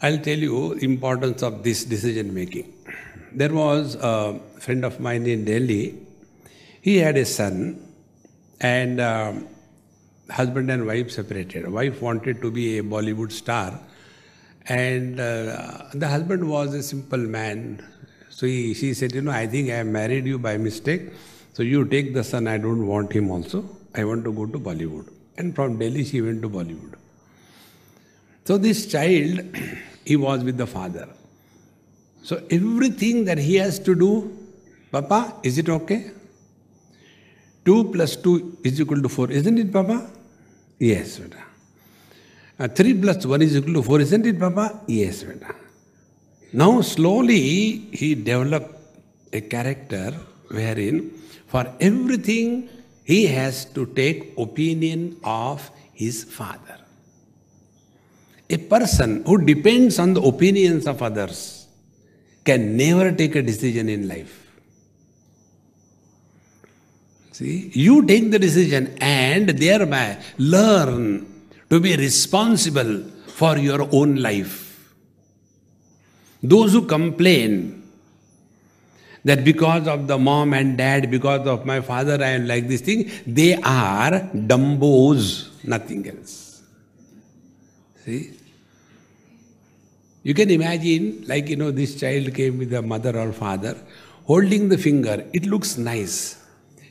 I'll tell you importance of this decision making. There was a friend of mine in Delhi. He had a son, and husband and wife separated. Wife wanted to be a Bollywood star, and the husband was a simple man. So she said, I think I have married you by mistake. So you take the son. I don't want him also. I want to go to Bollywood. And from Delhi, she went to Bollywood. So this child, he was with the father. So everything that he has to do, Papa, is it okay? 2 plus 2 is equal to 4, isn't it, Papa? Yes, beta. 3 plus 1 is equal to 4, isn't it, Papa? Yes, beta. Now slowly he developed a character wherein for everything he has to take opinion of his father. A person who depends on the opinions of others can never take a decision in life. See, you take the decision and thereby learn to be responsible for your own life. Those who complain that because of the mom and dad, because of my father I am like this thing, they are dumbos, nothing else. See? You can imagine, like, this child came with the mother or father, holding the finger. It looks nice.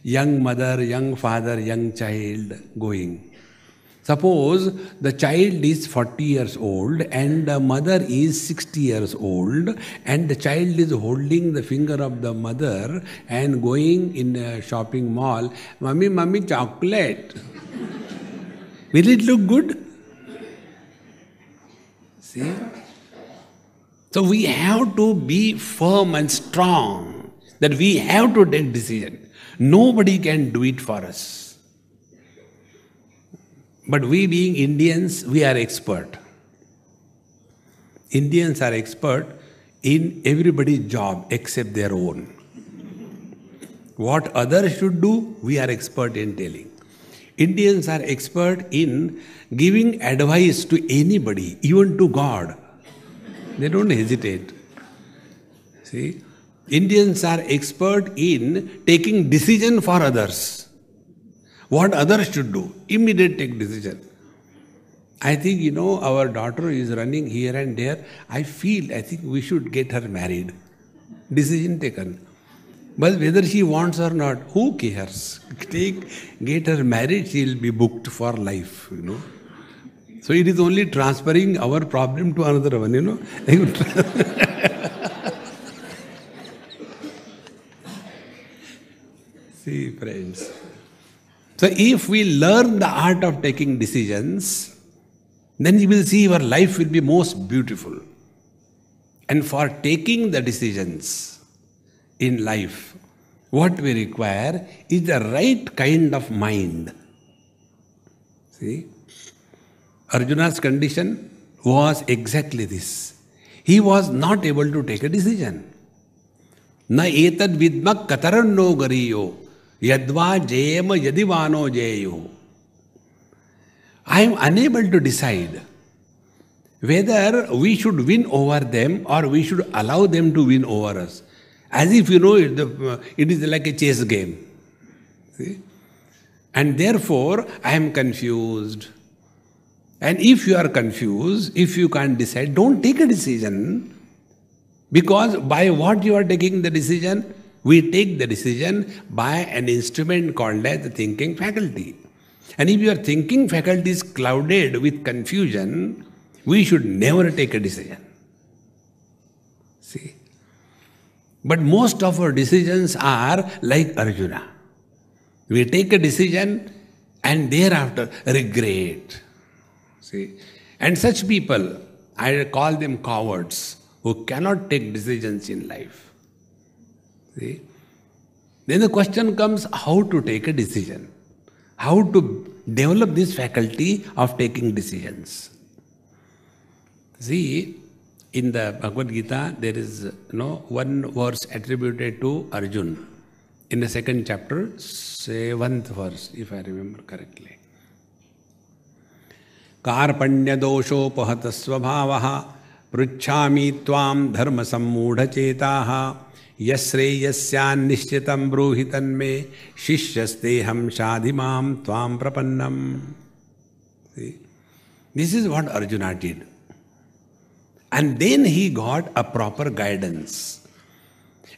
Young mother, young father, young child going. Suppose the child is 40 years old and the mother is 60 years old and the child is holding the finger of the mother and going in a shopping mall, Mummy, chocolate. Will it look good? See? So we have to be firm and strong that we have to take decision. Nobody can do it for us. But we being Indians, we are expert. Indians are expert in everybody's job except their own. What others should do, we are expert in telling. Indians are expert in giving advice to anybody, even to God. They don't hesitate. See? Indians are expert in taking decision for others. What others should do, immediate take decision. I think, our daughter is running here and there. I think we should get her married. Decision taken. But whether she wants or not, who cares? Get her married, she will be booked for life, So it is only transferring our problem to another one, See, friends. So if we learn the art of taking decisions, then you will see your life will be most beautiful. And for taking the decisions in life, what we require is the right kind of mind. See? Arjuna's condition was exactly this. He was not able to take a decision. Na etad vidmak kataranno gariyo. Yadva jayama yadivano jayu. I am unable to decide whether we should win over them or we should allow them to win over us. As if, it is like a chess game. See? And therefore, I am confused. And if you are confused, if you can't decide, don't take a decision. Because by what you are taking the decision, we take the decision by an instrument called as the thinking faculty. And if your thinking faculty is clouded with confusion, we should never take a decision. See? But most of our decisions are like Arjuna. We take a decision and thereafter regret. See? And such people, I call them cowards, who cannot take decisions in life. See? Then the question comes how to take a decision. How to develop this faculty of taking decisions. See, in the Bhagavad Gita, there is one verse attributed to Arjuna. In the 2nd chapter, 7th verse, if I remember correctly. Karpanya doshopahat svabhavaha पृच्छामि त्वां धर्म सम्मूढ़ चेताः यश्रेयस्यान्निश्चितं ब्रूहि तन्मे शिष्यस्तेहं शाधि मां त्वां प्रपन्नम. This is what Arjuna did. And then he got a proper guidance.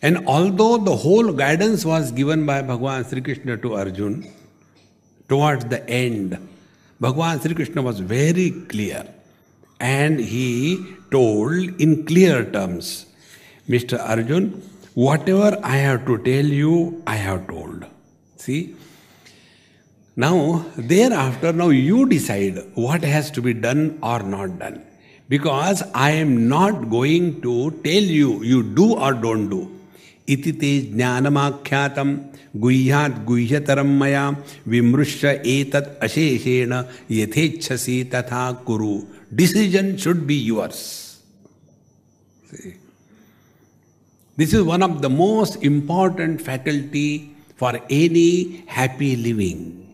And although the whole guidance was given by Bhagavan Sri Krishna to Arjuna, towards the end, Bhagavan Sri Krishna was very clear. And he told in clear terms, Mr. Arjuna, whatever I have to tell you, I have told. See? Now, thereafter, now you decide what has to be done or not done. Because I am not going to tell you, you do or don't do. Iti te jnanamakyatam guhyat guhyataram maya vimrushya etat asheshena yathechasi tatha kuru. Decision should be yours. See? This is one of the most important faculty for any happy living.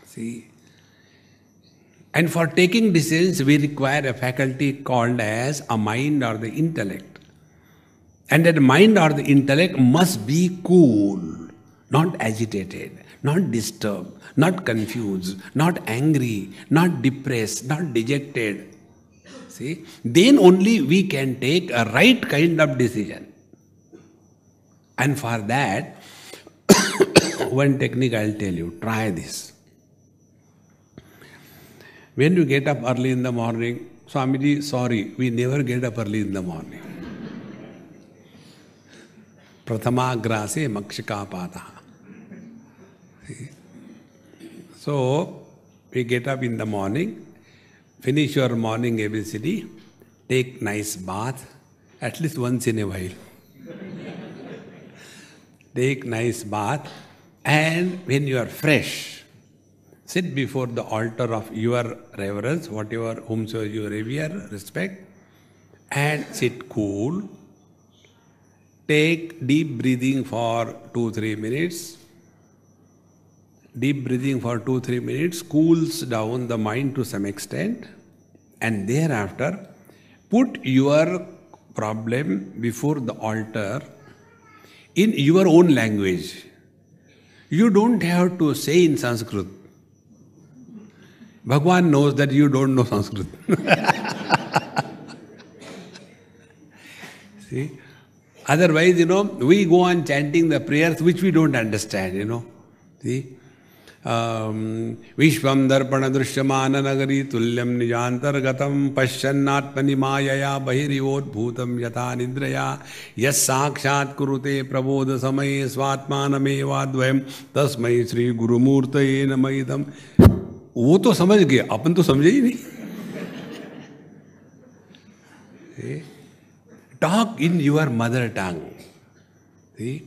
See? And for taking decisions, we require a faculty called as a mind or the intellect. And that mind or the intellect must be cool, not agitated, not disturbed, not confused, not angry, not depressed, not dejected. See? Then only we can take a right kind of decision. And for that, one technique I'll tell you, try this. When you get up early in the morning, Swamiji, sorry, we never get up early in the morning. Prathama grase makshika pataha. So, we get up in the morning, finish your morning ABCD, take nice bath, at least once in a while. Take nice bath, and when you are fresh, sit before the altar of your reverence, whatever, whomsoever you revere, respect, and sit cool. Take deep breathing for 2-3 minutes. Deep breathing for 2-3 minutes cools down the mind to some extent. And thereafter, put your problem before the altar in your own language. You don't have to say in Sanskrit. Bhagwan knows that you don't know Sanskrit. See? Otherwise, we go on chanting the prayers which we don't understand, See? Vishvam darpana drishyamana nagari tulyam nijantargatam pasyannatmani mayaya bahirivot bhutam yatha nidraya yas sakshat kurute prabodha samaye svatmaname vadvayam tasmai Sri Guru Murtaye namaidam. वो तो समझ गए, अपन तो समझे ही नहीं. Talk in your mother tongue. See?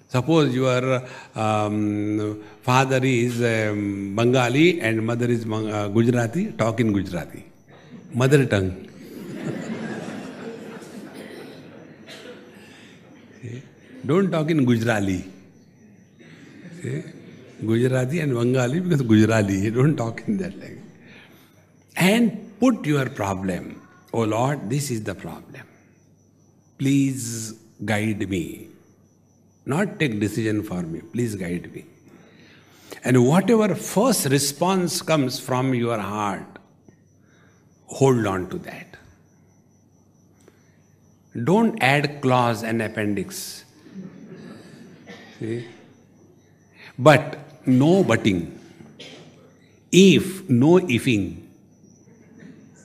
Suppose your father is Bengali and mother is Gujarati, talk in Gujarati. Mother tongue. Don't talk in Gujarati. See? Gujarati and Bengali, because Gujarati, don't talk in that language. And put your problem. Oh Lord, this is the problem. Please guide me. Not take decision for me. Please guide me. And whatever first response comes from your heart, hold on to that. Don't add clause and appendix. See? But no butting. If, no ifing.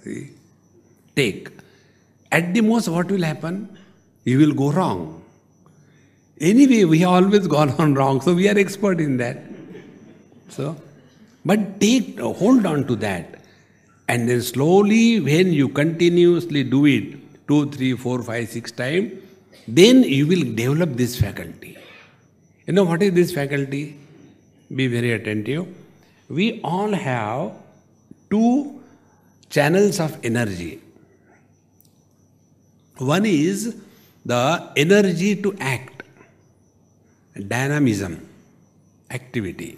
See? Take. At the most, what will happen? You will go wrong. Anyway, we have always gone on wrong, so we are expert in that. So, but hold on to that. And then slowly, when you continuously do it, 2, 3, 4, 5, 6 times, then you will develop this faculty. You know what is this faculty? Be very attentive. We all have 2 channels of energy. One is the energy to act, dynamism, activity.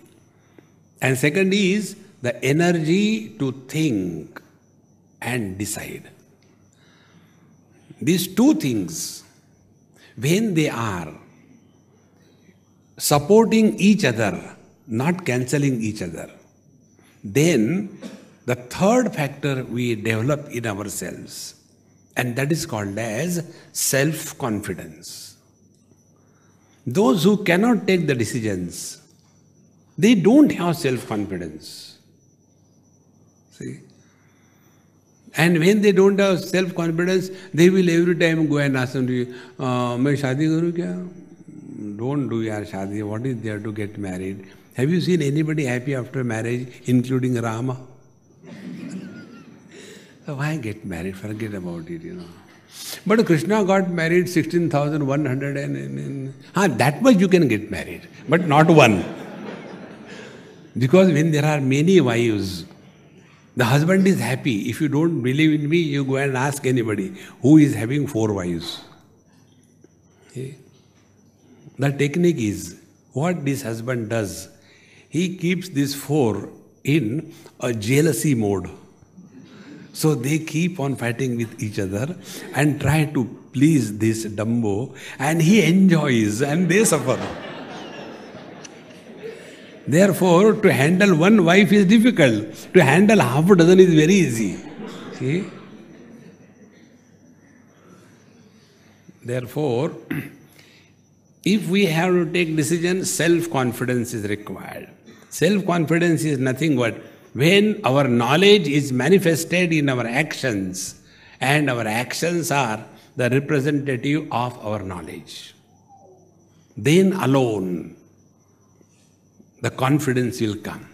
And second is the energy to think and decide. These two things, when they are supporting each other, not cancelling each other, then the third factor we develop in ourselves, and that is called as self-confidence. Those who cannot take the decisions, they don't have self-confidence. See? And when they don't have self-confidence, they will every time go and ask somebody, "मैं शादी करूँ क्या?" Don't do yaar shadi. What is there to get married? Have you seen anybody happy after marriage, including Rama? So why get married? Forget about it, But Krishna got married 16,100 and that much you can get married, but not one. Because when there are many wives, the husband is happy. If you don't believe in me, you go and ask anybody who is having 4 wives. Okay? The technique is, what this husband does, he keeps these 4 in a jealousy mode. So they keep on fighting with each other and try to please this Dumbo, and he enjoys and they suffer. Therefore, to handle one wife is difficult. To handle half a dozen is very easy. See? Therefore, if we have to take decisions, self-confidence is required. Self-confidence is nothing but when our knowledge is manifested in our actions, and our actions are the representative of our knowledge. Then alone the confidence will come.